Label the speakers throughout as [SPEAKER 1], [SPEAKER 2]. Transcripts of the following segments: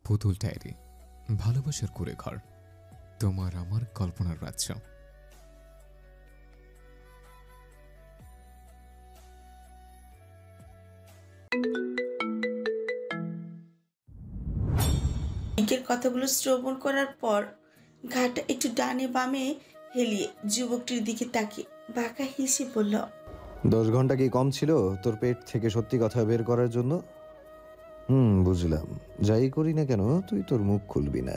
[SPEAKER 1] পুতুল ডায়েরি, ভালোবাসার কুড়ে ঘর, তোমার আমার কল্পনার রাজ্য।
[SPEAKER 2] নিকের কথাগুলো শ্রবণ করার পর ঘাটটা একটু ডানে বামে হেলিয়ে যুবকটির দিকে তাকিয়ে বাঁকা হেসে বলল,
[SPEAKER 3] 10 ঘন্টা কি কম ছিল তোর পেট থেকে সত্যি কথা বের করার জন্য? বুঝলাম। যাই করি না কেন তুই তোর মুখ খুলবি না।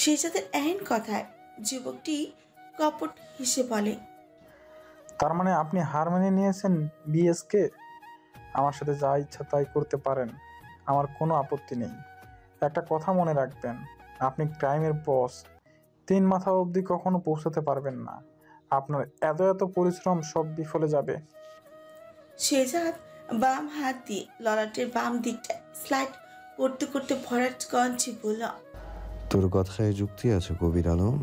[SPEAKER 2] শেহজাদের এহেন কথায় যুবকটি কপট হেসে বলে,
[SPEAKER 4] তার মানে আপনি হার মেনে নিয়েছেন বিএসকে? আমার সাথে যা ইচ্ছা তাই করতে পারেন, আমার কোনো আপত্তি নেই। একটা কথা মনে রাখবেন, আপনি ক্রাইমের বস। 3 মাথা অবধি কখনো পৌঁছাতে পারবেন না। আপনার এত এত পরিশ্রম সব বিফলে যাবে।
[SPEAKER 2] শেহজাদ বাম হাত দিয়ে ললাটের বাম দিকটা স্লাইড করতে করতে ভরাট কঞ্চে বলল,
[SPEAKER 3] তোর কথায় যুক্তি আছে কবির আলম,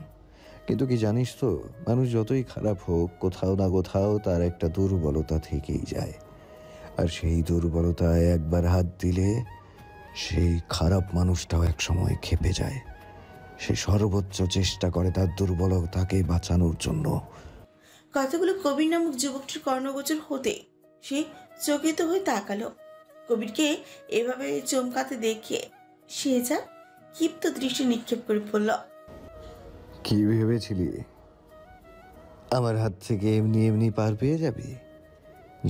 [SPEAKER 3] কিন্তু কি জানিস তো, মানুষ যতই খারাপ হোক কোথাও না কোথাও তার একটা দুর্বলতা থেকেই যায়। আর সেই দুর্বলতায় একবার হাত দিলে সেই খারাপ মানুষটাও একসময় ক্ষেপে যায়। সে সর্বোচ্চ চেষ্টা করে তার দুর্বলতাকে বাঁচানোর জন্য।
[SPEAKER 2] কথাগুলো কবির নামক যুবকটির কর্ণগোচর হতে সে চকিত হয়ে তাকালো। কবিরকে এভাবে চমকাতে দেখে শেহজাদ ক্ষিপ্ত দৃষ্টি নিক্ষেপ করে বলল,
[SPEAKER 3] কি ভেবেছিলি আমার হাত থেকে এমনি এমনি পার পেয়ে যাবি?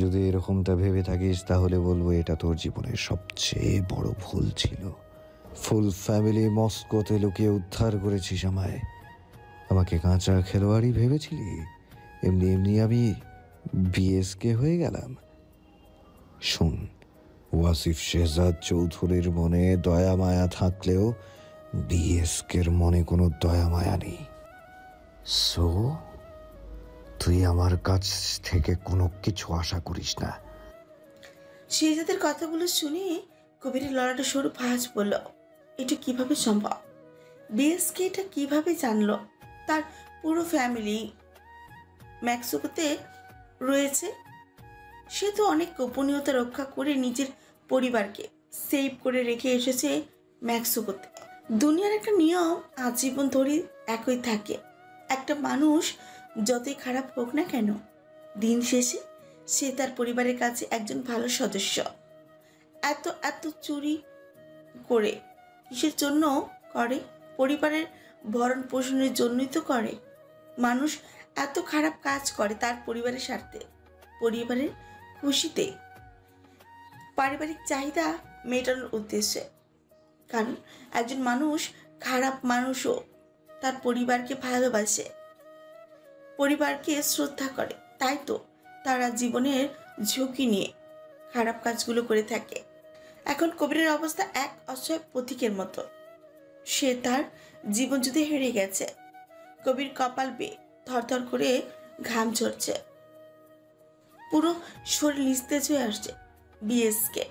[SPEAKER 3] যদি এরকমটা ভেবে থাকিস তাহলে বলবো এটা তোর জীবনের সবচেয়ে বড় ভুল ছিল। ফুল ফ্যামিলি মস্কোতে লুকিয়ে উদ্ধার করেছিস আমায়। আমাকে কাঁচা খেলোয়াড়ই ভেবেছিলি? এমনি এমনি আমি বিএসকে হয়ে গেলাম? শোন, ওয়াসিফ শেহজাদ চৌধুরীর মনে দয়া মায়া থাকলেও বিএসকের মনে কোনো দয়া মায়া নেই। সো তুই আমার কাছ থেকে কোনো কিছু আশা করিস না।
[SPEAKER 2] শেহজাদের কথাগুলো শুনে কবিরের লড়াটা সরু ভাঁজ বলল, এটা কিভাবে সম্ভব? বিএসকে এটা কিভাবে জানলো? তার পুরো ফ্যামিলি মেক্সিকোতে রয়েছে। সে তো অনেক গোপনীয়তা রক্ষা করে নিজের পরিবারকে সেভ করে রেখে এসেছে মেক্সিকোতে। দুনিয়ার একটা নিয়ম আজীবন ধরে একই থাকে, একটা মানুষ যতই খারাপ হোক না কেন দিন শেষে সে তার পরিবারের কাছে একজন ভালো সদস্য। এত এত চুরি করে কিসের জন্য করে? পরিবারের ভরণ পোষণের জন্যই তো করে। মানুষ এত খারাপ কাজ করে তার পরিবারের স্বার্থে, পরিবারের খুশিতে, পারিবারিক চাহিদা মেটানোর উদ্দেশ্যে। কারণ একজন মানুষ খারাপ মানুষও তার পরিবারকে ভালোবাসে, পরিবারকে শ্রদ্ধা করে, তাই তো তারা জীবনের ঝুঁকি নিয়ে খারাপ কাজগুলো করে থাকে। এখন কবিরের অবস্থা এক অসহায় পথিকের মতো। সে তার জীবন যুদ্ধে হেরে গেছে। কবির কপাল বেয়ে থরথর করে ঘাম ঝরছে, পুরো শরীর নিস্তেজ হয়ে আসছে। বিএসকে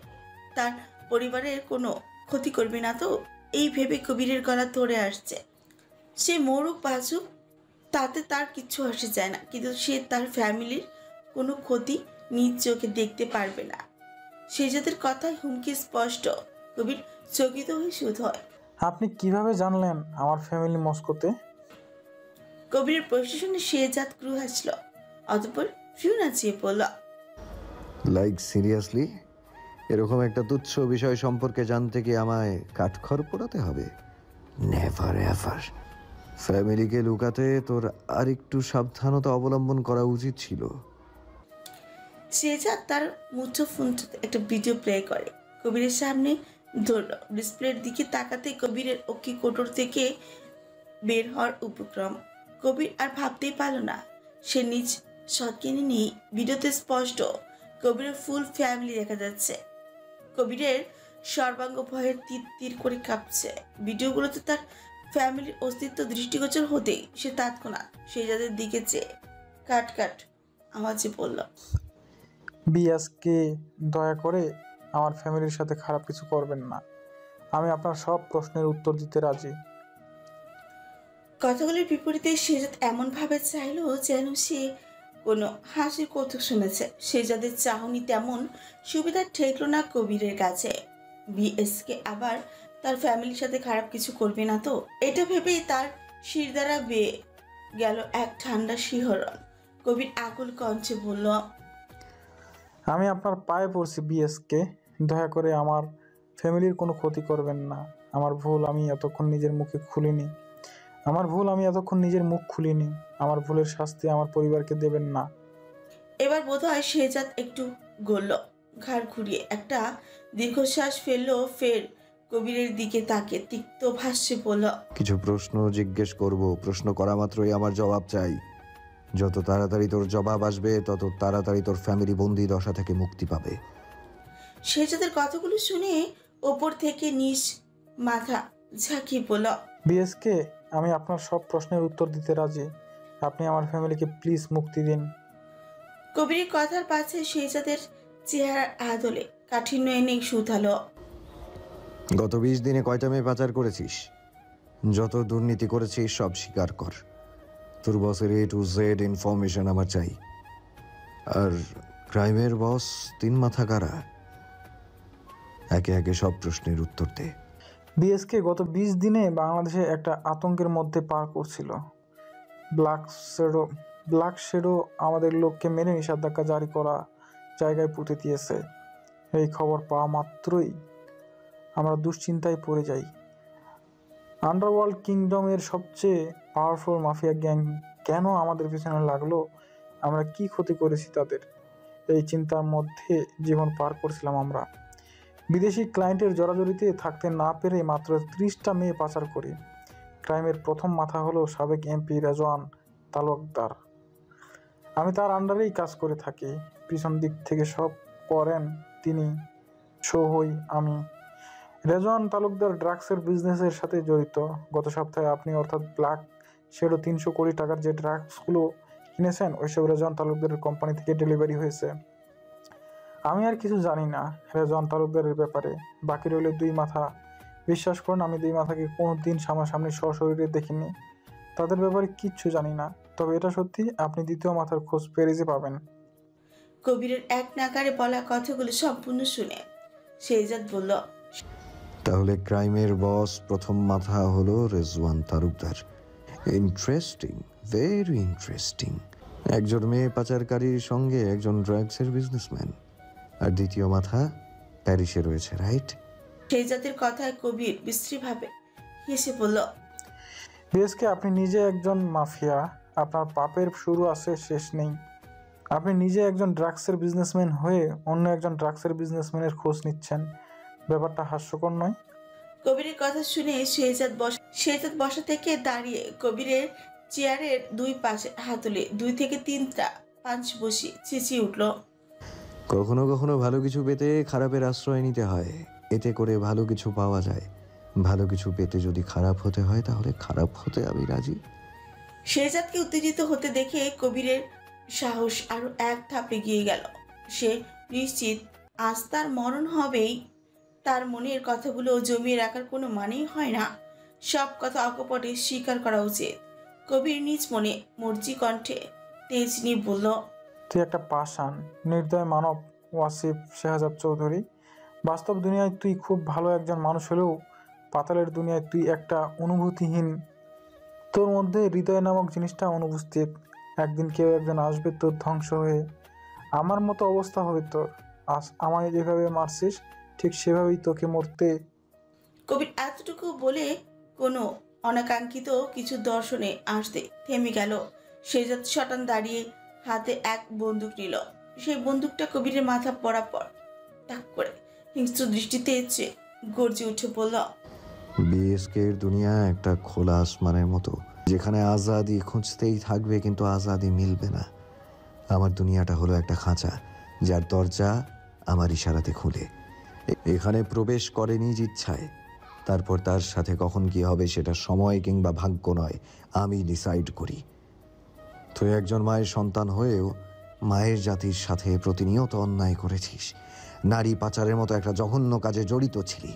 [SPEAKER 2] তার পরিবারের কোনো ক্ষতি করবে না তো, এই ভেবে কবিরের গলা ধরে আসছে। সে মরুক বাঁচুক তাতে তার কিচ্ছু আসে যায় না, কিন্তু সে তার ফ্যামিলির কোনো ক্ষতি নিজ চোখে দেখতে পারবে না। সে যাদের কথায় হুমকি স্পষ্ট। কবির চকিত হয়ে শুধু হয়।
[SPEAKER 4] আপনি কিভাবে জানলেন আমার ফ্যামিলি মস্কোতে?
[SPEAKER 2] কবিরের প্রশ্ন শুনে শেহজাদ ক্রু হাসল, অতঃপর ফিউ নাচিয়ে বলল,
[SPEAKER 3] লাইক সিরিয়াসলি? এরকম একটা তুচ্ছ বিষয় সম্পর্কে জানতে কি আমায় কাঠখড় পোড়াতে হবে? Never ever. ফ্যামিলিকে লুকাতে তোর আর একটু সাবধানতা অবলম্বন করা উচিত ছিল।
[SPEAKER 2] শেহজাদ তার মুঠোফোন একটা ভিডিও প্লে করে কবিরের সামনে ধরল। ডিসপ্লের দিকে তাকাতে কবিরের অক্ষি কোটর থেকে বের হওয়ার উপক্রম। কবির আর ভাবতেই পারল না সে নিজ সজ্ঞানে নেই। ভিডিওতে স্পষ্ট কবিরের ফুল ফ্যামিলি দেখা যাচ্ছে। কবিরের সর্বাঙ্গ ভয়ের তীর তীর করে কাঁপছে। ভিডিওগুলোতে তার ফ্যামিলির অস্তিত্ব দৃষ্টিগোচর হতেই সে তৎক্ষণাৎ শেহজাদের দিকে চেয়ে কাট কাট আওয়াজে বলল,
[SPEAKER 4] বিএসকে দয়া করে আমার ফ্যামিলির সাথে খারাপ কিছু করবেন না। আমি আপনার সব প্রশ্নের উত্তর দিতে রাজি।
[SPEAKER 2] কথাগুলির বিপরীতে শেহজাদ এমনভাবে চাইল যেন সে কোনো হাসির কৌতুক শুনেছে। শেহজাদের চাহনি তেমন সুবিধা ঠেকল না কবিরের কাছে। বিএসকে আবার তার ফ্যামিলির সাথে খারাপ কিছু করবে না তো? এটা ভেবেই তার শিরদাঁড়া বেয়ে গেল এক ঠান্ডা শিহরণ। কবির আকুল কণ্ঠে বলল,
[SPEAKER 4] আমি আপনার পায়ে পড়ছি বিএসকে, দয়া করে আমার ফ্যামিলির কোনো ক্ষতি করবেন না। আমার ভুল, আমি এতক্ষণ নিজের মুখ খুলিনি। আমার ভুলের শাস্তি আমার পরিবারকে দেবেন না।
[SPEAKER 2] এবার বোধহয় শেহজাদ একটু গলল, ঘাড় ঘুরিয়ে একটা দীর্ঘশ্বাস ফেললো, ফের কবিরের দিকে তাকে তিক্ত ভাষ্যে বলল,
[SPEAKER 3] কিছু প্রশ্ন জিজ্ঞেস করব, প্রশ্ন করা মাত্রই আমার জবাব চাই। যত তাড়াতাড়ি তোর জবাব আসবে তত তাড়াতাড়ি তোর ফ্যামিলি বন্দি দশা থেকে মুক্তি পাবে।
[SPEAKER 2] শেহজাদের কথাগুলো শুনে ওপর থেকে নিচ মাথা ঝাঁকিয়ে বলল,
[SPEAKER 4] বিএসকে, আমি আপনার সব প্রশ্নের উত্তর দিতে রাজি। আপনি আমার ফ্যামিলিকে প্লিজ মুক্তি দিন।
[SPEAKER 2] কবিরের কথার পাশে শেহজাদের চেহারার আদলে কাঠিন্য এনে শুধালো,
[SPEAKER 3] গত 20 দিনে কয়টা মেয়ে পাচার করেছিস? যত দুর্নীতি করেছিস সব স্বীকার কর। তোর বসের A to Z ইনফরমেশন আমার চাই। আর ক্রাইমের বস 3 মাথা কারা? একে একে সব প্রশ্নের উত্তর দে।
[SPEAKER 4] বিএসকে গত 20 দিনে বাংলাদেশে একটা আতঙ্কের মধ্যে পার করছিল। ব্ল্যাক শেডো আমাদের লোককে মেরে নিষেধাজ্ঞা জারি করা জায়গায় পুঁতে দিয়েছে। এই খবর পাওয়া মাত্রই আমরা দুশ্চিন্তায় পড়ে যাই। আন্ডারওয়ার্ল্ড কিংডমের সবচেয়ে পাওয়ারফুল মাফিয়া গ্যাং কেন আমাদের পিছনে লাগলো? আমরা কি ক্ষতি করেছি তাদের? এই চিন্তার মধ্যে জীবন পার করছিলাম আমরা। বিদেশি ক্লায়েন্টের জড়াজড়িতে থাকতে না পেরে মাত্র 30টা মেয়ে পাচার করি। ক্রাইমের প্রথম মাথা হলো সাবেক এমপি রেজওয়ান তালুকদার। আমি তার আন্ডারেই কাজ করে থাকি। পিছন দিক থেকে সব করেন তিনি, শো হই আমি। রেজওয়ান তালুকদার ড্রাগসের বিজনেসের সাথে জড়িত। গত সপ্তাহে আপনি অর্থাৎ ব্ল্যাক শেডো 300 কোটি টাকার যে ড্রাগসগুলো কিনেছেন ওইসব রেজওয়ান তালুকদারের কোম্পানি থেকে ডেলিভারি হয়েছে। আমি আর কিছু জানি না রেজওয়ান তালুকদারের ব্যাপারে। বাকি রইল 2 মাথা। বিশ্বাস করুন, আমি 2 মাথাকে কোনোদিন সামনাসামনি সশরীরে দেখিনি। তাদের ব্যাপারে কিচ্ছু জানি না। তবে এটা সত্যি, আপনি 2য় মাথার খোঁজ পেরিজে পাবেন।
[SPEAKER 2] কবিরের এক নাগারে বলা কথাগুলো সম্পূর্ণ শুনে শেহজাদ বলল,
[SPEAKER 3] তাহলে ক্রাইমের বস প্রথম মাথা হলো Rezwan Talukdar. Interesting, very interesting. একজন মেয়ে পাচারকারীর সঙ্গে একজন ড্রাগসের বিজনেসম্যান। আর দ্বিতীয় মাথা প্যারিসে রয়েছে, রাইট?
[SPEAKER 2] শেহজাদের কথায় কবির বিশ্রীভাবে হেসে বলল,
[SPEAKER 4] বিএসকে, আপনি নিজে একজন মাফিয়া। আপনার পাপের শুরু আছে, শেষ নেই। আপনি নিজে একজন ড্রাগসের বিজনেসম্যান হয়ে অন্য একজন ড্রাগসের বিজনেসম্যানের খোঁজ নিচ্ছেন। ব্যাপারটা হাস্যকর নয়?
[SPEAKER 2] কবিরের কথা শুনে শেহজাদ বসা থেকে দাঁড়িয়ে কবিরের চেয়ারের 2 পাশে হাতলে 2 থেকে 3টা পাঁচ বসি চেঁচিয়ে উঠল,
[SPEAKER 3] কখনো কখনো ভালো কিছু পেতে খারাপের আশ্রয় নিতে হয়। এতে করে ভালো কিছু পাওয়া যায়। ভালো কিছু পেতে যদি খারাপ হতে হয় তাহলে খারাপ হতে আমি রাজি।
[SPEAKER 2] শেহজাদকে উত্তেজিত হতে দেখে কবিরের সাহস আরো এক ধাপ এগিয়ে গেল। সে নিশ্চিত আজ তার মরণ হবেই। তার মনের কথাগুলো জমিয়ে রাখার কোনো মানেই হয় না। সব কথা অকপটে স্বীকার করা উচিত। কবির নিজ মনে মর্জি কণ্ঠে তেজ নিয়ে বলল,
[SPEAKER 4] তুই একটা পাষাণ নির্দয় মানব ওয়াসিফ শেহজাদ চৌধুরী। বাস্তব দুনিয়ায় তুই খুব ভালো একজন মানুষ হলেও পাতালের দুনিয়ায় তুই একটা অনুভূতিহীন। তোর মধ্যে হৃদয় নামক জিনিসটা অনুপস্থিত। একদিন কেউ একজন আসবে তোর ধ্বংস হয়ে। আমার মতো অবস্থা হবে তোর। আজ আমায় যেভাবে মারছিস ঠিক সেভাবেই তোকে মরতে।
[SPEAKER 2] কবির এতটুকু বলে কোনো অনাকাঙ্ক্ষিত কিছু দর্শনে আসতে থেমে গেল। শেহজাদ শটান দাঁড়িয়ে হাতে এক বন্দুক নিল। সেই বন্দুকটা কবিরের মাথা বরাবর তাক করে হিংস্র দৃষ্টিতে গর্জে উঠে বলল,
[SPEAKER 3] বিএসকে এর দুনিয়া একটা খোলা আসমানের মতো, যেখানে আজাদি খুঁজতেই থাকবে কিন্তু আজাদি মিলবে না। আমার দুনিয়াটা হলো একটা খাঁচা, যার দরজা আমার ইশারাতে খুলে। এখানে প্রবেশ করে নিজ ইচ্ছায়। তারপর তার সাথে কখন কি হবে সেটা সময় কিংবা ভাগ্য নয়, আমি ডিসাইড করি। তুই একজন মায়ের সন্তান হয়েও মায়ের জাতির সাথে প্রতিনিয়ত অন্যায় করেছিস। নারী পাচারের মতো একটা জঘন্য কাজে জড়িত ছিলি।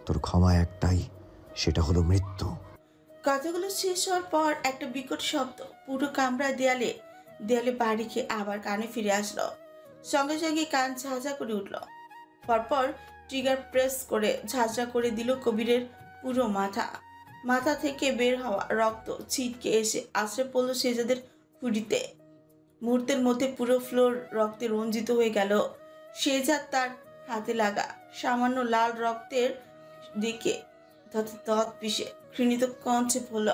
[SPEAKER 3] তোর ক্ষমা একটাই, সেটা হলো মৃত্যু।
[SPEAKER 2] কথাগুলো শেষ হওয়ার পর একটা বিকট শব্দ পুরো কামরা দেয়ালে দেয়ালে বাড়ি খেয়ে আবার কানে ফিরে আসলো। সঙ্গে সঙ্গে কান ঝাঁঝা করে উঠল। পরপর ট্রিগার প্রেস করে ঝাঁঝরা করে দিল কবিরের পুরো মাথা। মাথা থেকে বের হওয়া রক্ত ছিটকে এসে আশ্রে পড়ল শেহজাদের হুডিতে। মুহূর্তের মধ্যে পুরো ফ্লোর রক্তে রঞ্জিত হয়ে গেল। শেহজাদ তার হাতে লাগা সামান্য লাল রক্তের দিকে দাঁত পিষে ঘৃণিত কঞ্চে বলল,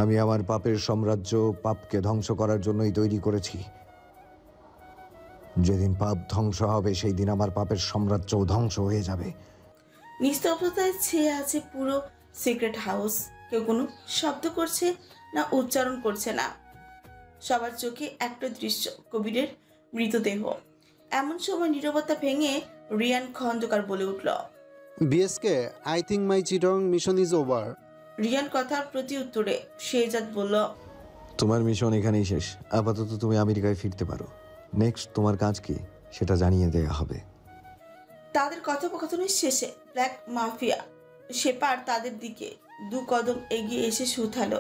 [SPEAKER 3] আমি আমার পাপের সাম্রাজ্য পাপকে ধ্বংস করার জন্যই তৈরি করেছি। যেদিন পাপ ধ্বংস হবে সেই দিন আমার পাপের সাম্রাজ্যও ধ্বংস হয়ে যাবে।
[SPEAKER 2] নিস্তব্ধতায় ছেয়ে আছে পুরো সিক্রেট হাউস। কেউ কোনো শব্দ করছে না, উচ্চারণ করছে না। সবার চোখে একটা দৃশ্য, কবিরের মৃতদেহ। এমন সময় নীরবতা ভেঙে রিয়ান খন্দকার বলে উঠল।
[SPEAKER 5] BSK, I think my Chittagong mission is over.
[SPEAKER 2] Riyan কথার প্রতি উত্তরে শেহজাদ বলল,
[SPEAKER 3] তোমার মিশন এখানেই শেষ। আপাতত তুমি আমেরিকায় ফিরতে পারো। নেক্সট তোমার কাজ কি সেটা জানিয়ে দেয়া হবে।
[SPEAKER 2] তাদের কথোপকথনের শেষে ব্ল্যাক মাফিয়া শেপার তাদের দিকে 2 কদম এগিয়ে এসে শুধালো,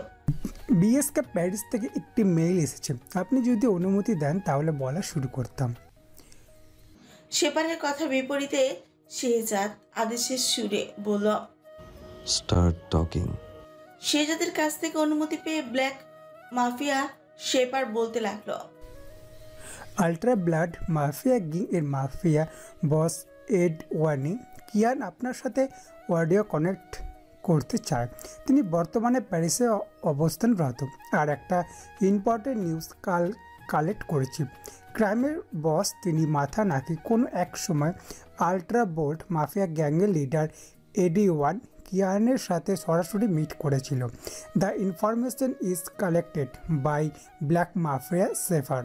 [SPEAKER 6] বিএসকে প্যারিস থেকে একটি মেইল এসেছে, আপনি যদি অনুমতি দেন তাহলে বলা শুরু করতাম।
[SPEAKER 2] শেপারের কথার বিপরীতে শেহজাদ আদেশের সুরে বলল।
[SPEAKER 3] Start talking.
[SPEAKER 2] শেহজাদের কাছ থেকে অনুমতি পেয়ে ব্ল্যাক মাফিয়া শেপার বলতে লাগলো,
[SPEAKER 6] আল্ট্রা ব্লাড মাফিয়া গিং এর মাফিয়া বস এড ওয়ার্নিং কিয়ান আপনার সাথে অডিও কানেক্ট করতে চায়। তিনি বর্তমানে প্যারিসে অবস্থানরত। আর একটা ইম্পর্টেন্ট নিউজ কালেক্ট করেছি। ক্রাইমের বস তিনি মাথা নাকি কোনো এক সময় আল্ট্রা বোল্ট মাফিয়া গ্যাংয়ের লিডার এডি ওয়ান কিয়ানের সাথে সরাসরি মিট করেছিল। The information is collected by black mafia Shafer.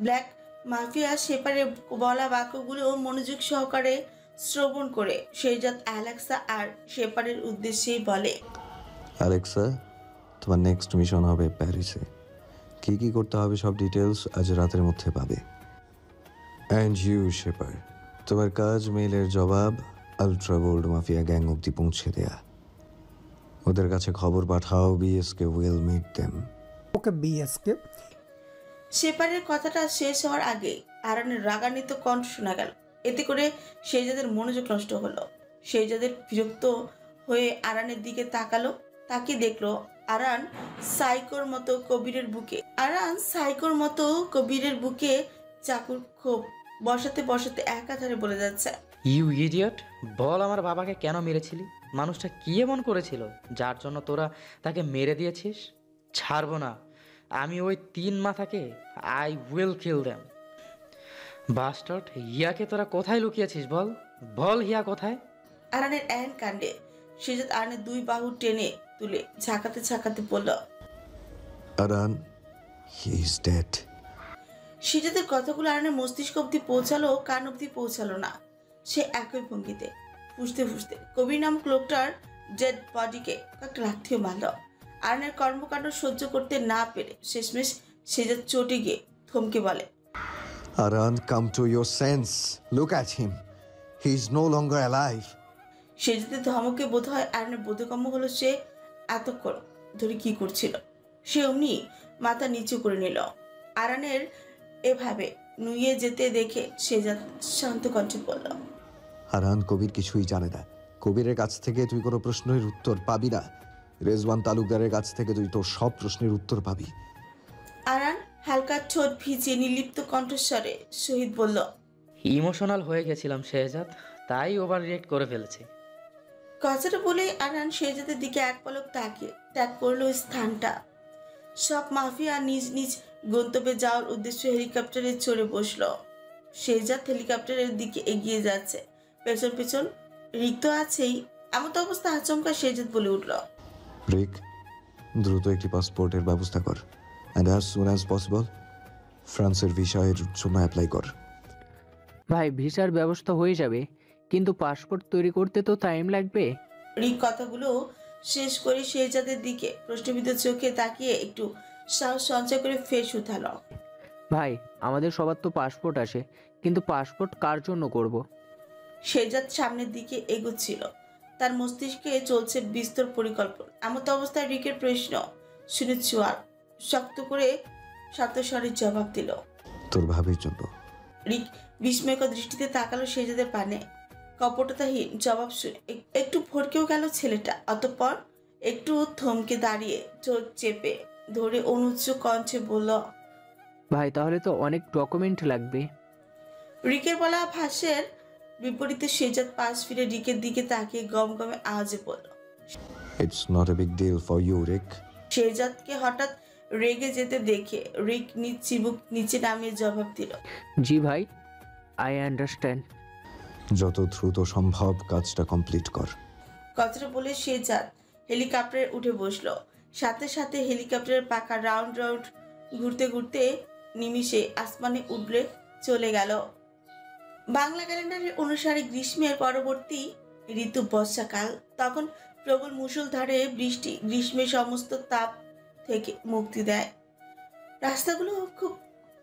[SPEAKER 2] Black mafia শেপারের বলা বাক্যগুলো মনোযোগ সহকারে শ্রবণ করে শেহজাদ অ্যালেক্সা আর শেপারের উদ্দেশ্যেই বলে,
[SPEAKER 3] অ্যালেক্সা, তোমার নেক্সট মিশন হবে প্যারিসে। কি কি করতে হবে সব ডিটেলস আজ রাতের মধ্যে পাবে। অ্যান্ড ইউ শেপার, তোমার কাজ মেইলের জবাব আলট্রা গোল্ড মাফিয়া গ্যাং অব্দি পৌঁছে দেয়া। ওদের কাছে খবর পাঠাও, BSK will meet them.
[SPEAKER 6] Okay BSK.
[SPEAKER 2] শেপারের কথাটা শেষ হওয়ার আগে আরানের রাগান্বিত কণ্ঠ শোনা গেল। এতে করে শেহজাদের মনোযোগ নষ্ট হলো। শেহজাদের বিরক্ত হয়ে আরানের দিকে তাকালো। তাকিয়ে দেখলো আরান সাইকোর মতো কবিরের বুকে চাকুর খোপ বসাতে বসাতে একাধারে বলে যাচ্ছে,
[SPEAKER 7] ইউ ইডিয়ট, বল আমার বাবাকে কেন মেরেছিলি? মানুষটা কি এমন করেছিল যার জন্য তোরা তাকে মেরে দিয়েছিস? ছাড়বো না আমি ওই 3 মাথাকে। I will kill them. Bastard, হিয়াকে তোরা কোথায় লুকিয়েছিস? বল বল, হিয়া কোথায়?
[SPEAKER 2] আরানের এন কাণ্ডে শেহজাদ আরানের 2 বাহু টেনে তুলে ঝাঁকাতে ঝাঁকাতে বলল,
[SPEAKER 3] আরান, হি ইজ ডেড।
[SPEAKER 2] শেহজাদের কথাগুলো আরানের মস্তিষ্ক অব্দি পৌঁছালো, কান অব্দি পৌঁছালো না। সে একই ভঙ্গিতে ফুসতে ফুসতে কবির নামক লোকটার ডেড বডিকে কয়েকটা লাথিও মারল। আরানের কর্মকাণ্ড সহ্য করতে না পেরে শেষমেশ শেহজাদ চটে গিয়ে থমকে বলে,
[SPEAKER 3] Aran, come to your sense. Look at him, he is no longer alive.
[SPEAKER 2] শেহজাদের ধমকে বোধ হয় আরানের বোধগম্য হলো সে এতক্ষণ ধরে কি করছিল। সে অমনি মাথা নিচু করে নিল। আরানের এভাবে নুয়ে যেতে দেখে শেহজাদ শান্ত কণ্ঠে বলল,
[SPEAKER 3] আরান, কবির কিছুই জানে না। কবিরের কাছ থেকে তুই কোনো প্রশ্নের উত্তর পাবি না। রেজওয়ান তালুকদারের কাছ থেকে তুই তোর সব প্রশ্নের উত্তর পাবি।
[SPEAKER 2] আরান হালকা ঠোঁট ভিজিয়ে নির্লিপ্ত কণ্ঠস্বরে শহীদ বলল,
[SPEAKER 7] ইমোশনাল হয়ে গেছিলাম শেহজাদ, তাই ওভার রিয়েক্ট করে ফেলেছি।
[SPEAKER 2] কথাটা বলেই আরান শেহজাদের দিকে এক পলক তাকিয়ে ত্যাগ করলো স্থানটা। সব মাফিয়া নিজ নিজ গন্তব্যে যাওয়ার উদ্দেশ্যে হেলিকপ্টারে চড়ে বসলো। শেহজাদ হেলিকপ্টারের দিকে এগিয়ে যাচ্ছে, পেছন পেছন রিক তো আছেই। এমন তো অবস্থা আচমকা শেহজাদ বলে উঠল,
[SPEAKER 3] রিক, দ্রুত একটি পাসপোর্টের ব্যবস্থা কর। And as soon as possible ফ্রান্সের ভিসার জন্য অ্যাপ্লাই কর।
[SPEAKER 8] ভাই, ভিসার ব্যবস্থা হয়ে যাবে, কিন্তু পাসপোর্ট তৈরি করতে তো টাইম লাগবে।
[SPEAKER 2] রিক কথাগুলো শেষ করে শেহজাদের দিকে প্রশ্নবিদ্ধ চোখে তাকিয়ে একটু সাহস সঞ্চয় করে ফের শুধালো,
[SPEAKER 8] ভাই, আমাদের সবার তো পাসপোর্ট আসে, কিন্তু পাসপোর্ট কার জন্য করব?
[SPEAKER 2] শেহজাদ সামনের দিকে এগোচ্ছিল। তার মস্তিষ্কে চলছে বিস্তর পরিকল্পনা। এমত অবস্থায় রিকের প্রশ্ন শুনে চুয়ার শক্ত করে সাতস্বরের জবাব দিল,
[SPEAKER 3] তোর ভাবির জন্য।
[SPEAKER 2] রিক বিস্ময়কর দৃষ্টিতে তাকালো শেহজাদের পানে। কপটতাহীন জবাব শুনে একটু ভড়কেও গেল ছেলেটা। অতঃপর একটু থমকে দাঁড়িয়ে চোখ চেপে ধরে অনুচ্চ কণ্ঠে বলল,
[SPEAKER 8] ভাই তাহলে তো অনেক ডকুমেন্ট লাগবে।
[SPEAKER 2] রিকের বলা ভাষ্যের বিপরীতে শেজাদ পাশ ফিরে রিকের দিকে তাকিয়ে গমগমে আওয়াজে বলল।
[SPEAKER 3] It's not a big deal for you, Rick.
[SPEAKER 2] শেজাদকে হঠাৎ রেগে যেতে দেখে রিক নিজ চিবুক নিচে নামিয়ে জবাব দিল,
[SPEAKER 8] জি ভাই, আই আন্ডারস্ট্যান্ড।
[SPEAKER 3] যত দ্রুত সম্ভব কাজটা কমপ্লিট কর।
[SPEAKER 2] কথাটা বলে শেজাদ হেলিকপ্টারে উঠে বসলো। সাথে সাথে হেলিকপ্টারের পাখা রাউন্ড রাউন্ড ঘুরতে ঘুরতে নিমিষে আসমানে উঠলে চলে গেল। বাংলা ক্যালেন্ডারের অনুসারে গ্রীষ্মের পরবর্তী ঋতু বর্ষাকাল। তখন প্রবল মুষলধারে বৃষ্টি গ্রীষ্মের সমস্ত তাপ থেকে মুক্তি দেয়। রাস্তাগুলো খুব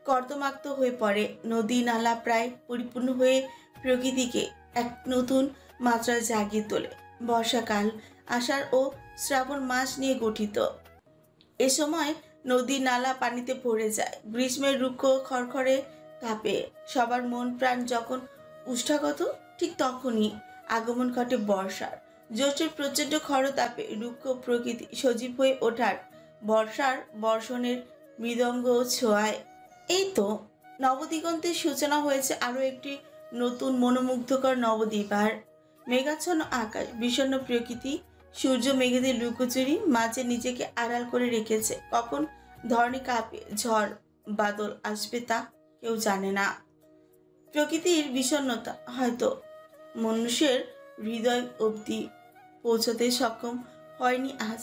[SPEAKER 2] কর্দমাক্ত হয়ে পড়ে। নদী নালা প্রায় পরিপূর্ণ হয়ে প্রকৃতিকে এক নতুন মাত্রায় জাগিয়ে তোলে। বর্ষাকাল আষাঢ় ও শ্রাবণ মাস নিয়ে গঠিত। এ সময় নদী নালা পানিতে ভরে যায়। গ্রীষ্মের রুক্ষ খড়খড়ে তাপে সবার মন প্রাণ যখন উষ্ঠাগত, ঠিক তখনই আগমন ঘটে বর্ষার। জ্যৈষ্ঠের প্রচণ্ড খরতাপে রুক্ষ প্রকৃতি সজীব হয়ে ওঠার বর্ষার বর্ষণের মৃদঙ্গ ছোঁয়ায়। এই তো নবদিগন্তের সূচনা হয়েছে আরও একটি নতুন মনোমুগ্ধকর নবদ্বীপার। মেঘাচ্ছন্ন আকাশ, বিষণ্ণ প্রকৃতি, সূর্য মেঘেদের লুকোচুরি মাঝে নিজেকে আড়াল করে রেখেছে। কখন ধরণী কাঁপে, ঝড় বাদল আসবে তা কেউ জানে না। প্রকৃতির বিষণ্ণতা হয়তো মনুষ্যের হৃদয় অবধি পৌঁছতে সক্ষম হয়নি আজ।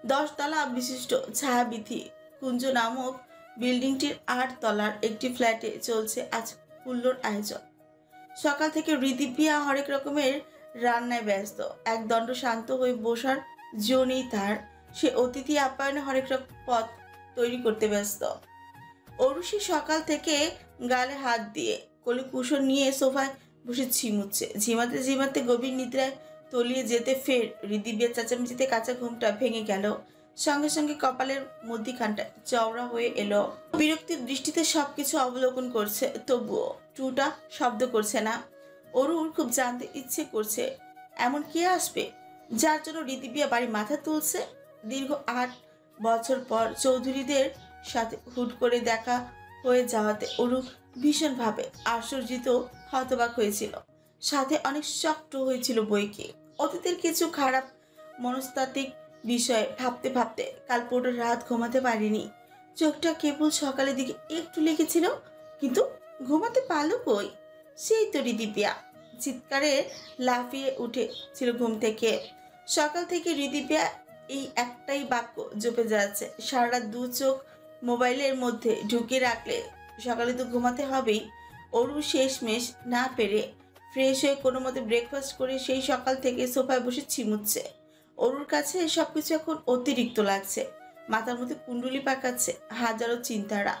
[SPEAKER 2] 10 তলা বিশিষ্ট ছায়াবিধি কুঞ্জ নামক বিল্ডিংটির 8 তলার একটি ফ্ল্যাটে চলছে আজ হুল্লোড় আয়োজন। সকাল থেকে ঋদিপিয়া হরেক রকমের রান্নায় ব্যস্ত। একদণ্ড শান্ত হয়ে বসার জো নেই তার। সে অতিথি আপ্যায়নে হরেক রকম পদ তৈরি করতে ব্যস্ত। অরুষি সকাল থেকে গালে হাত দিয়ে কোলে কুশন নিয়ে সোফায় বসে ঝিমুচ্ছে। ঝিমাতে ঝিমাতে গভীর নিদ্রায় তলিয়ে যেতে ফের ঋদিপিয়ার চেঁচামেচিতে কাঁচা ঘুমটা ভেঙে গেল। সঙ্গে সঙ্গে কপালের মধ্যিখানটা চওড়া হয়ে এলো। বিরক্তির দৃষ্টিতে সবকিছু অবলোকন করছে, তবুও টুটা শব্দ করছে না। অরুর খুব জানতে ইচ্ছে করছে এমন কে আসবে যার জন্য ঋদিপিয়া বাড়ি মাথা তুলছে। দীর্ঘ 8 বছর পর চৌধুরীদের সাথে হুট করে দেখা হয়ে যাওয়াতে অরু ভীষণভাবে আশ্চর্যিত হতবাক হয়েছিল। সাথে অনেক শক্ত হয়েছিল বইকে। অতীতের কিছু খারাপ মনস্তাত্ত্বিক বিষয়ে ভাবতে ভাবতে কাল পুরো রাত ঘুমাতে পারিনি। চোখটা কেবল সকালের দিকে একটু লেগেছিল, কিন্তু ঘুমাতে পারলো কই। সেই তো ঋদিপিয়া চিৎকারে লাফিয়ে উঠেছিল ঘুম থেকে। সকাল থেকে ঋদিপিয়া এই একটাই বাক্য জপে যাচ্ছে। সারা রাত 2 চোখ মোবাইলের মধ্যে ঢুকিয়ে রাখলে সকালে তো ঘুমাতে হবেই। অরু শেষমেশ না পেরে ফ্রেশ হয়ে কোনো মতে ব্রেকফাস্ট করে সেই সকাল থেকে সোফায় বসে ছিমুচ্ছে। অরুর কাছে সবকিছু এখন অতিরিক্ত লাগছে। মাথার মধ্যে কুণ্ডুলি পাকাচ্ছে হাজারো চিন্তারা।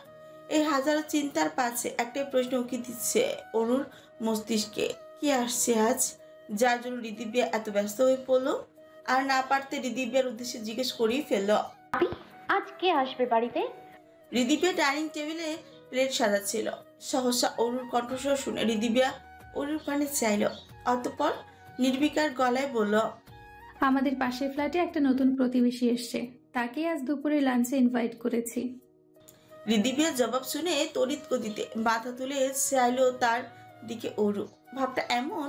[SPEAKER 2] এই হাজারো চিন্তার পাশে একটাই প্রশ্ন উকি দিচ্ছে অরুর মস্তিষ্কে, কি আসছে আজ যার জন্য ঋদিপিয়া এত ব্যস্ত হয়ে পড়লো। আর না পারতে ঋদিপিয়ার উদ্দেশ্যে জিজ্ঞেস করেই ফেললো,
[SPEAKER 9] আজ কে আসবে বাড়িতে?
[SPEAKER 2] ঋদিপিয়া ডাইনিং টেবিলে প্লেট সাজাচ্ছিল। সহসা অরুর কণ্ঠস্বর শুনে ঋদিপিয়া অরুর পানে চাইল। অতঃপর নির্বিকার গলায় বলল,
[SPEAKER 10] আমাদের পাশের ফ্ল্যাটে একটা নতুন প্রতিবেশী এসছে, তাকে আজ দুপুরে লাঞ্চে ইনভাইট করেছি।
[SPEAKER 2] ঋদিপিয়ার জবাব শুনে তড়িৎ গতিতে মাথা তুলে চাইল তার দিকে অরু। ভাবটা এমন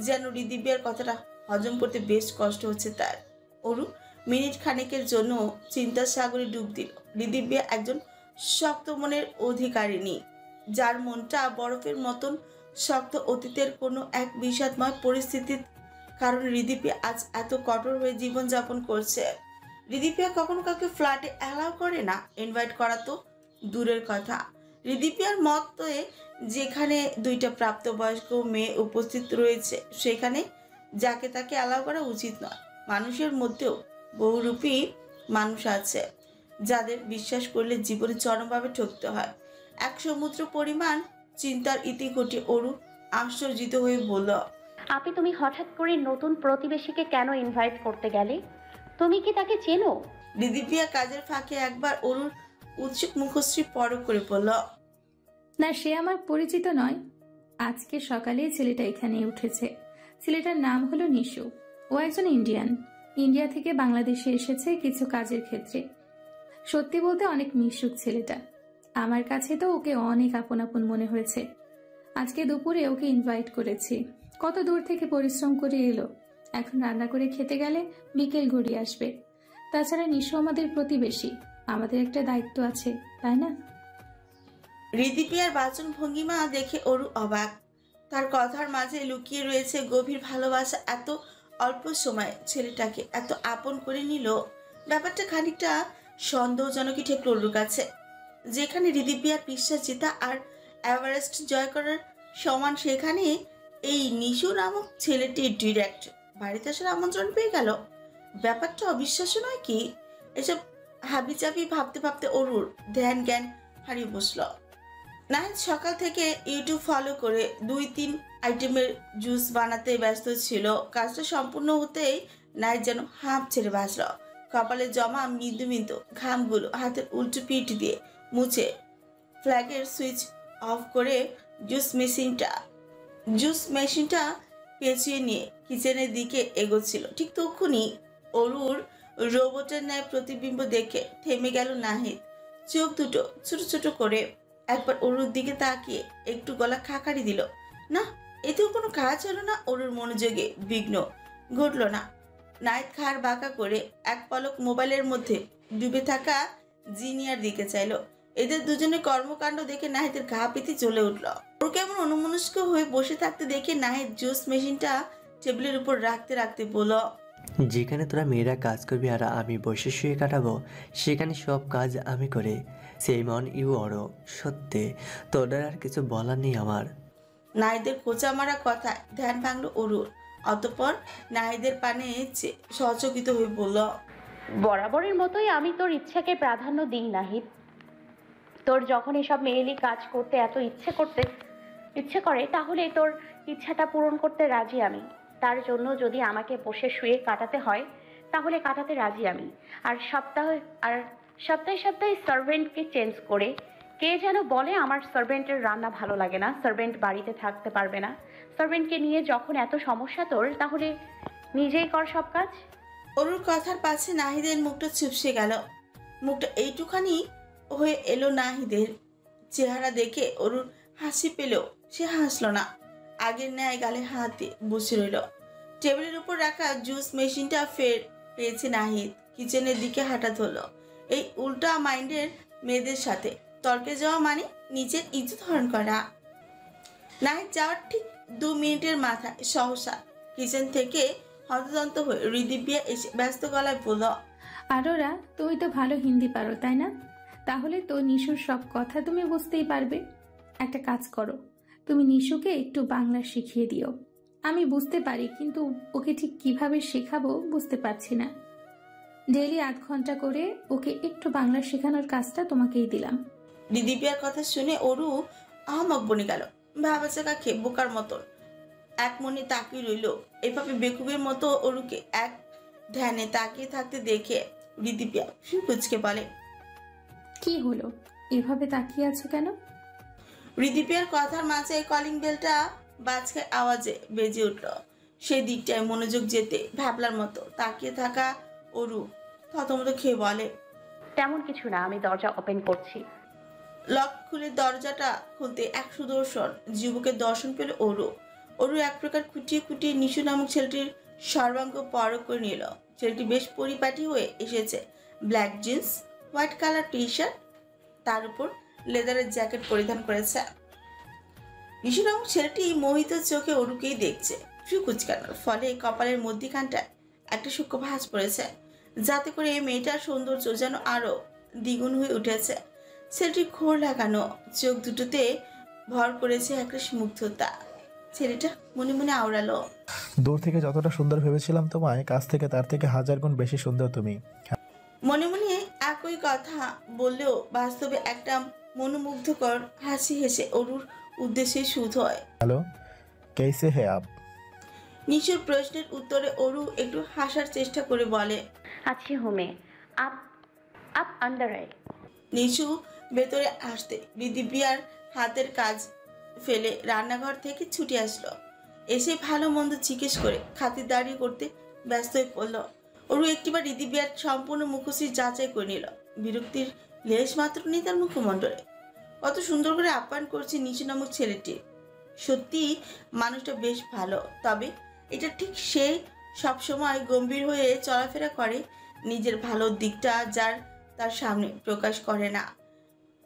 [SPEAKER 2] যেন ঋদিপিয়ার কথাটা হজম করতে বেশ কষ্ট হচ্ছে তার। অরু মিনিট খানেকের জন্য চিন্তার সাগরে ডুব দিল। ঋদিপিয়া একজন শক্ত মনের অধিকারিণী, যার মনটা বরফের মতন শক্ত। অতীতের কোনো এক বিষাদময় পরিস্থিতির কারণে ঋদিপিয়া আজ এত কঠোর হয়ে জীবনযাপন করছে। ঋদিপিয়া কখনো কাউকে ফ্ল্যাটে অ্যালাউ করে না, ইনভাইট করা তো দূরের কথা। ঋদিপিয়ার মতে যেখানে 2টা প্রাপ্তবয়স্ক মেয়ে উপস্থিত রয়েছে সেখানে যাকে তাকে অ্যালাউ করা উচিত নয়। মানুষের মধ্যেও বহুরূপী মানুষ আছে যাদের বিশ্বাস করলে জীবনে চরমভাবে ঠকতে হয়। এক সমুদ্র পরিমাণ চিন্তার ইতি ঘটে অরু আশ্চর্যিত হয়ে বলল,
[SPEAKER 9] আপনি তুমি হঠাৎ করে নতুন প্রতিবেশীকে কেন ইনভাইট করতে গেলে? তুমি কি তাকে চেনো?
[SPEAKER 2] ঋদিপিয়া কাজের ফাঁকে একবার অরুর উৎসুক মুখশ্রী পরখ করে বলল,
[SPEAKER 10] না, সে আমার পরিচিত নয়। আজকে সকালে ছেলেটা এখানে উঠেছে, ছেলেটার নাম হলো নিশু। ও একজন ইন্ডিয়ান। ইন্ডিয়া থেকে বাংলাদেশে এসেছে কিছু কাজের ক্ষেত্রে। সত্যি বলতে অনেক মিশুক ছেলেটা। আমার কাছে তো ওকে অনেক আপন আপন মনে হয়েছে। আজকে দুপুরে ওকে ইনভাইট করেছি। কত দূর থেকে পরিশ্রম করে এলো, এখন রান্না করে খেতে গেলে বিকেল গড়িয়ে আসবে। তাছাড়া নিশু আমাদের প্রতিবেশী, আমাদের একটা দায়িত্ব আছে, তাই না?
[SPEAKER 2] রিদিপিয়ার বাচন ভঙ্গিমা দেখে অরু অবাক। তার কথার মাঝে লুকিয়ে রয়েছে গভীর ভালোবাসা। এত অল্প সময়ে ছেলেটাকে এত আপন করে নিল, ব্যাপারটা খানিকটা সন্দেহজনকই ঠেকল অরুর কাছে। যেখানে রিদিপিয়ার বিশ্বাস জেতা আর এভারেস্ট জয় করার সমান, সেখানে এই নিশু নামক ছেলেটি ডিরেক্ট বাড়িতে আসার আমন্ত্রণ পেয়ে গেল। ব্যাপারটা অবিশ্বাস্য নয় কি? এসব হাবিজাবি ভাবতে ভাবতে অরুর ধ্যান জ্ঞান হারিয়ে বসল। নাহিদ সকাল থেকে ইউটিউব ফলো করে 2-3 আইটেমের জুস বানাতে ব্যস্ত ছিল। কাজটা সম্পূর্ণ হতেই নাহিদ যেন হাঁপ ছেড়ে বাঁচল। কপালে জমা মৃদু মৃদু ঘামগুলো হাতের উল্টো পিঠ দিয়ে মুছে ফ্ল্যাগের সুইচ অফ করে জুস মেশিনটা পেঁচিয়ে নিয়ে কিচেনের দিকে এগোচ্ছিল। ঠিক তখনই অরুর রোবটের ন্যায় প্রতিবিম্ব দেখে থেমে গেল নাহিদ। চোখ দুটো ছোট ছোট করে একবার অরুর দিকে তাকিয়ে একটু গলা খাকারি দিল। না, এতেও কোনো কাজ হলো না। অরুর মনোযোগে বিঘ্ন ঘটল না। নাহিদ ঘাড় বাঁকা করে এক পলক মোবাইলের মধ্যে ডুবে থাকা জিনিয়ার দিকে চাইল। এদের দুজনের কর্মকাণ্ড দেখে নাহিদের গা পেতে চলে উঠল। ওর কেমন অন্যমনস্ক হয়ে বসে থাকতে দেখে নাহিদ জুস মেশিনটা টেবিলের উপর রাখতে রাখতে বলল,
[SPEAKER 11] যেখানে তোরা মেয়েরা কাজ করবি আর আমি বসে শুয়ে কাটাবো, সেখানে সব কাজ আমি করে সেই মন ইউ অরো। সত্যি তোদের আর কিছু বলার নেই আমার।
[SPEAKER 2] নাহিদের খোঁচা মারা কথায় ধ্যান ভাঙল অরুর। অতঃপর নাহিদের পানে সচকিত হয়ে বলল,
[SPEAKER 9] বরাবরের মতোই আমি তোর ইচ্ছাকে প্রাধান্য দিই নাহিদ। তোর যখন এসব মেয়েলি কাজ করতে এত ইচ্ছে করে, তাহলে তোর ইচ্ছাটা পূরণ করতে রাজি আমি। তার জন্য যদি আমাকে বসে শুয়ে কাটাতে হয়, তাহলে কাটাতে রাজি আমি। আর সপ্তাহে সার্ভেন্টকে চেঞ্জ করে, কে যেন বলে আমার সার্ভেন্টের রান্না ভালো লাগে না, সার্ভেন্ট বাড়িতে থাকতে পারবে না। সার্ভেন্টকে নিয়ে যখন এত সমস্যা তোর, তাহলে নিজেই কর সব কাজ।
[SPEAKER 2] অরুর কথার পাশে নাহিদের মুখটা চুপসে গেল। মুখটা এইটুখানি হয়ে এলো নাহিদের। চেহারা দেখে অরুর হাসি পেলেও সে হাসলো না। আগের ন্যায় গালে হাত দিয়ে বসে রইল। টেবিলের উপর রাখা জুস মেশিনটা ফের পেয়েছে নাহিদ। কিচেনের দিকে হাঁটা ধরল। এই উল্টা মাইন্ডের মেয়েদের সাথে তর্কে যাওয়া মানে নিজের ইজ্জত হরণ করা। নাহিদ যাওয়ার ঠিক 2 মিনিটের মাথায় সহসা কিচেন থেকে হতদন্ত হয়ে রিদিপিয়া এসে ব্যস্ত গলায় বলল,
[SPEAKER 10] আরোরা, তুমি তো ভালো হিন্দি পারো, তাই না? তাহলে তো নিশুর সব কথা তুমি বুঝতেই পারবে। একটা কাজ করো, তুমি নিশুকে একটু বাংলা শিখিয়ে দিও। আমি বুঝতে পারি, কিন্তু ওকে ঠিক কিভাবে শেখাবো বুঝতে পারছি না। ডেইলি 8 ঘন্টা করে ওকে একটু বাংলা শেখানোর কাজটা তোমাকেই দিলাম।
[SPEAKER 2] রিদিপিয়ার কথা শুনে অরু আহমক বনে গেল। ভাবাচাকা খেয়ে বোকার মতন এক মনে তাকিয়ে রইল। এভাবে বেকুবের মতো অরুকে এক ধ্যানে তাকিয়ে থাকতে দেখে রিদিপিয়া কুচকে বলে,
[SPEAKER 10] কি হলো, এভাবে তাকিয়ে আছো কেন?
[SPEAKER 2] রিদিপিয়ার কথার মাঝে কলিং বেলটা বাজখায় আওয়াজে বেজে উঠল। সেই দিকটায় মনোযোগ যেতে ভ্যাবলার মতো তাকিয়ে থাকা অরু থতমত খেয়ে বলে,
[SPEAKER 9] তেমন কিছু না, আমি দরজা ওপেন করছি।
[SPEAKER 2] লক খুলে দরজাটা খুলতে এক সুদর্শন যুবকের দর্শন পেল অরু। অরু এক প্রকার খুঁটিয়ে খুঁটিয়ে নিশু নামক ছেলেটির সর্বাঙ্গ পরখ করে নিল। ছেলেটি বেশ পরিপাটি হয়ে এসেছে। Black jeans, white colour T shirt, তার উপর লেদারের জ্যাকেট পরিধান করেছে। নিশু নামক ছেলেটি মোহিত চোখে অরুকেই দেখছে। ফ্রি কুচকানোর ফলে কপালের মধ্যিখানটায় একটা সূক্ষ্ম ভাঁজ পড়েছে, যাতে করে এই মেয়েটার সৌন্দর্য যেন আরো দ্বিগুণ হয়ে উঠেছে। ছেলেটির ঘোর লাগানো চোখ দুটোতে ভর করেছে একটা মুগ্ধতা। ছেলেটা মনে মনে আওড়ালো,
[SPEAKER 12] দূর থেকে যতটা সুন্দর ভেবেছিলাম তোমায়, কাছ থেকে তার থেকে 1000 গুণ বেশি সুন্দর তুমি।
[SPEAKER 2] মনে মনে একই কথা বললেও বাস্তবে একটা মনোমুগ্ধকর হাসি হেসে অরুর উদ্দেশ্যে সুধ হয়।
[SPEAKER 12] হ্যালো, कैसे है आप?
[SPEAKER 2] নিশুর প্রশ্নের উত্তরে অরু একটু হাসার চেষ্টা করে বলে,
[SPEAKER 9] আছি হুমে, আপ আন্দার আয়।
[SPEAKER 2] নিশু ভেতরে আসতে রিদিপিয়ার হাতের কাজ ফেলে রান্নাঘর থেকে ছুটে আসলো। এসে ভালো মন্দ জিজ্ঞেস করে খাতিরদারি করতে ব্যস্ত হয়ে পড়ল। অরু একটিবার ঋদিবিয়ার সম্পূর্ণ মুখশ্রী যাচাই করে নিল। বিরক্তির লেশ মাত্র নেই তার মুখমণ্ডলে। কত সুন্দর করে আপ্যায়ন করছে নিশু নামক ছেলেটি। সত্যি মানুষটা বেশ ভালো, তবে এটা ঠিক সে সবসময় গম্ভীর হয়ে চলাফেরা করে, নিজের ভালো দিকটা যার তার সামনে প্রকাশ করে না।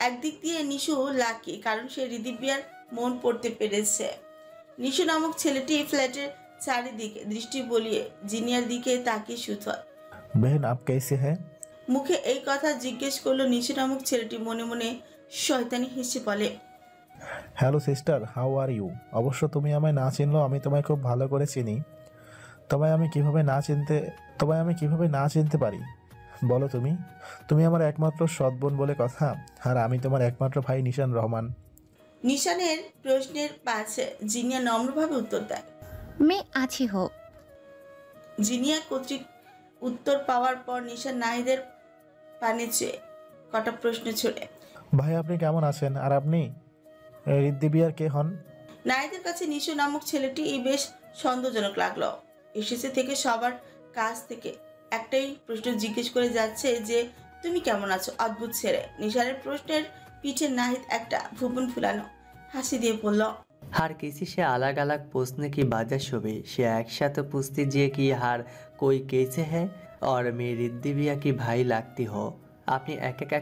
[SPEAKER 2] একদিক দিয়ে নিশু লাকি, কারণ সে ঋদিবিয়ার মন পড়তে পেরেছে। নিশু নামক ছেলেটি ফ্ল্যাটের চারিদিকে দৃষ্টি বলিয়ে জিনিয়ার দিকে তাকিয়ে সুথল।
[SPEAKER 12] बहन आप कैसे हैं?
[SPEAKER 2] মুখে এই কথা জিজ্ঞেস করলো নিশু নামক ছেলেটি, মনে মনে শয়তানি হেসে বলে,
[SPEAKER 12] hello sister, how are you? অবশ্য তুমি আমায় না চিনলেও আমি তোমায় খুব ভালো করে চিনি। তোমায় আমি কিভাবে না চিনতে পারি বলো? তুমি আমার একমাত্র সৎ বোন বলে কথা, আর আমি তোমার একমাত্র ভাই নিশান রহমান।
[SPEAKER 2] নিশানের প্রশ্নের পাশে জিনিয়া নম্রভাবে উত্তর দেয়।
[SPEAKER 13] मैं अच्छी हो।
[SPEAKER 2] জিনিয়া কর্তৃক উত্তর পাওয়ার পর নিশান নাহিদের পানে চেয়ে কটা প্রশ্ন ছড়ে।
[SPEAKER 12] ভাই আপনি কেমন আছেন? আর আপনি ঋদ্ধিবিয়ার কে হন?
[SPEAKER 2] নাহিদের কাছে নিশু নামক ছেলেটি এই বেশ সন্দেহজনক লাগলো। এসেছে থেকে সবার কাছ থেকে একটাই প্রশ্ন জিজ্ঞেস করে যাচ্ছে যে তুমি কেমন আছো। অদ্ভুত ছেলে। নিশানের প্রশ্নের পিঠে নাহিদ একটা ভুবন ফুলানো হাসি দিয়ে বলল,
[SPEAKER 11] हर किसी से अलग अलग पूछने की वजह शुभी से एक साथ पूछती जे कि हर कोई कैसे है और मैं ঋদ্ধিবিয়া কি ভাই লাগতি হো। আপনি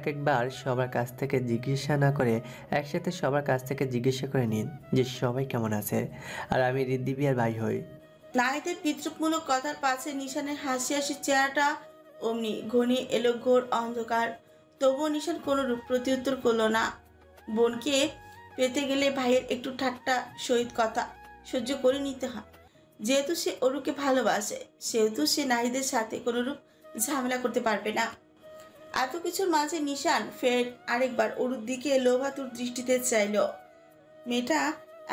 [SPEAKER 11] একবার সবার কাছ থেকে জিজ্ঞাসা না করে একসাথে সবার কাছ থেকে জিজ্ঞাসা করে নিন যে সবাই কেমন আছে, আর আমি ঋদ্ধিবিয়ার ভাই হই।
[SPEAKER 2] নাহিদের পিতৃমূলক কথার পাশে নিশানের হাসি হাসি চেহারাটা অমনি ঘনিয়ে এলো ঘোর অন্ধকার। তবুও নিশান কোনো রূপ প্রত্যুত্তর করলো না। বোনকে পেতে গেলে ভাইয়ের একটু ঠাট্টা সহিত কথা সহ্য করে নিতে হয়। যেহেতু সে অরুকে ভালোবাসে, সেহেতু সে নাহিদের সাথে কোনোরূপ ঝামেলা করতে পারবে না। এত কিছুর মাঝে নিশান ফের আরেকবার অরুর দিকে লোভাতুর দৃষ্টিতে চাইল। মেয়েটা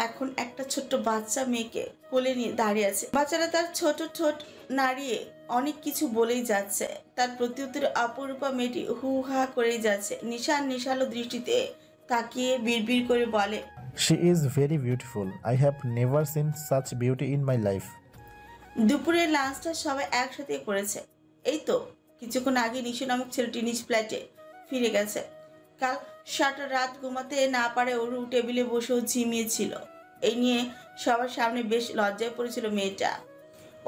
[SPEAKER 2] এখন একটা ছোট্ট বাচ্চা মেয়েকে কোলে নিয়ে দাঁড়িয়ে আছে। বাচ্চারা তার ছোট ঠোঁট নাড়িয়ে অনেক কিছু বলেই যাচ্ছে। তার প্রত্যুত্তরে অপরূপা মেয়েটি হু হা করেই যাচ্ছে। নিশান নিশালো দৃষ্টিতে তাকিয়ে বিড়বিড় করে বলে,
[SPEAKER 12] She is very beautiful. I have never seen such beauty in my life.
[SPEAKER 2] দুপুরের লাঞ্চটা সবাই একসাথে করেছে। এই তো কিছুক্ষণ আগে নিশু নামক ছেলেটি নিজ ফ্ল্যাটে ফিরে গেছে। কাল সারা রাত ঘুমাতে না পারে অরু টেবিলে বসেও ঝিমিয়েছিল। এই নিয়ে সবার সামনে বেশ লজ্জায় পড়েছিল মেয়েটা।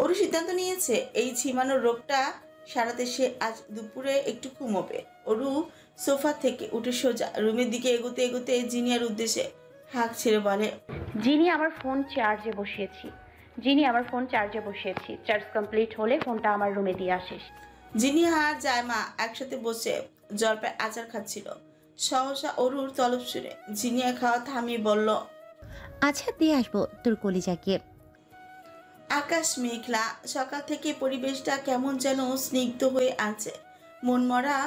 [SPEAKER 2] অরু সিদ্ধান্ত নিয়েছে এই ঝিমানোর রোগটা সারাতে সে আজ দুপুরে একটু ঘুমোবে। অরু সোফা থেকে উঠে সোজা রুমের দিকে এগোতে এগোতে জিনিয়ার উদ্দেশ্যে হাঁক ছেড়ে বলে,
[SPEAKER 9] আমার ফোন চার্জে বসিয়েছি। চার্জ কমপ্লিট হলে ফোনটা আমার রুমে দিয়ে আসিস।
[SPEAKER 2] জিনিয়া আর জায়মা একসাথে বসে জলপাই আচার খাচ্ছিল। সহসা অরুর তলব শুনে জিনিয়া খাওয়া থামিয়ে বলল,
[SPEAKER 13] আচ্ছা দিয়ে আসবো তোর কলিজাকে।
[SPEAKER 2] আকাশ মেঘলা, সকাল থেকে পরিবেশটা কেমন যেন স্নিগ্ধ হয়ে আছে। মনমরা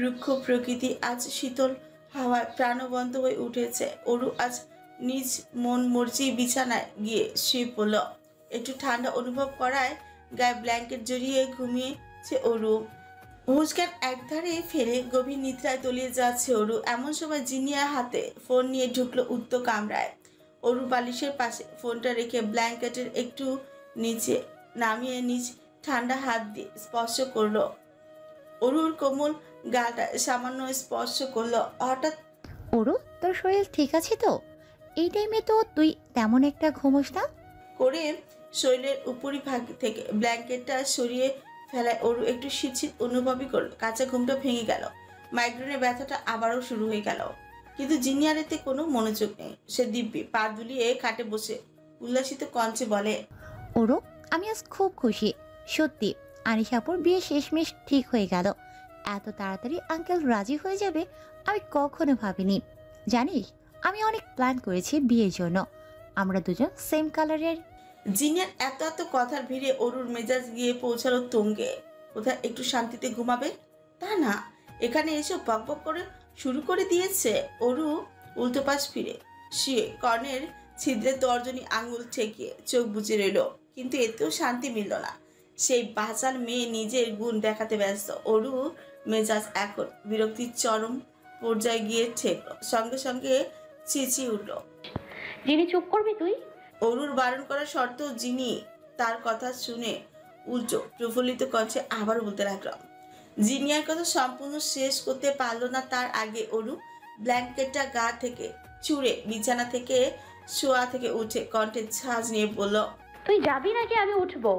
[SPEAKER 2] রুক্ষ প্রকৃতি আজ শীতল হাওয়ায় প্রাণবন্ত হয়ে উঠেছে। অরু আজ নিজ মন মর্জি বিছানায় গিয়ে শুয়ে পড়ল। একটু ঠান্ডা অনুভব করায় গায়ে ব্ল্যাঙ্কেট জড়িয়ে ঘুমিয়েছে অরু। মুচকান একধারে ফেলে গভীর নিদ্রায় তলিয়ে যাচ্ছে অরু। এমন সময় জিনিয়া হাতে ফোন নিয়ে ঢুকলো উত্ত কামরায়। অরু বালিশের পাশে ফোনটা রেখে ব্ল্যাঙ্কেটের একটু নিচে নামিয়ে নিজ ঠান্ডা হাত দিয়ে স্পর্শ করলো অরুর কোমল গালটা। সামান্য স্পর্শ করলো। হঠাৎ,
[SPEAKER 13] ওরু তোর শরীর ঠিক আছে তো? এই টাইমে তো তুই তেমন একটা ঘুমোস না
[SPEAKER 2] করে শরীরের উপরিভাগ থেকে ব্ল্যাঙ্কেটটা সরিয়ে ফেলায় অরু একটু শীত অনুভবই করলো। কাঁচা ঘুমটা ভেঙে গেল। মাইগ্রেনের ব্যথাটা আবারও শুরু হয়ে গেল। কিন্তু জিনিয়ার এতে কোনো মনোযোগ নেই। সে দিব্যি পা দুলিয়ে খাটে বসে উল্লাসিত কণ্ঠে বলে,
[SPEAKER 13] ওরু আমি আজ খুব খুশি। সত্যি আনিশাপুর বিয়ে শেষমেশ ঠিক হয়ে গেল। এত তাড়াতাড়ি আঙ্কেল রাজি হয়ে যাবে আমি কখনো ভাবিনি। জানিস আমি অনেক প্ল্যান করেছি বিয়ের জন্য। আমরা দুজন সেম কালারের।
[SPEAKER 2] জিনিয়ার এত এত কথার ভিড়ে অরুর মেজাজ গিয়ে পৌঁছালো তুঙ্গে। কোথায় একটু শান্তিতে ঘুমাবে তা না, এখানে এসে বকবক করে শুরু করে দিয়েছে। অরু উল্টো পাশ ফিরে শুয়ে কর্ণের ছিদ্রে তর্জনী আঙুল ঠেকিয়ে চোখ বুজে রইল। কিন্তু এতেও শান্তি মিলল না। সেই বাচাল মেয়ে নিজের গুণ দেখাতে ব্যস্ত। অরু মেজাজ এখন বিরক্তির চরম পর্যায়ে গিয়ে ঠেকল। সঙ্গে সঙ্গে চেঁচিয়ে উঠল,
[SPEAKER 9] যিনি চুপ করবি তুই?
[SPEAKER 2] অরুর বারণ করা সত্ত্বেও জিনি তার কথা শুনে উল্টো প্রফুল্লিত কণ্ঠে আবার বলতে লাগলো। জিনিয়ার কথা সম্পূর্ণ শেষ করতে পারলো না তার আগে অরু ব্ল্যাঙ্কেটটা গা থেকে চুড়ে বিছানা থেকে শোয়া থেকে উঠে কণ্ঠে ঝাঁজ নিয়ে বলল,
[SPEAKER 9] তুই যাবি নাকি আমি উঠবো?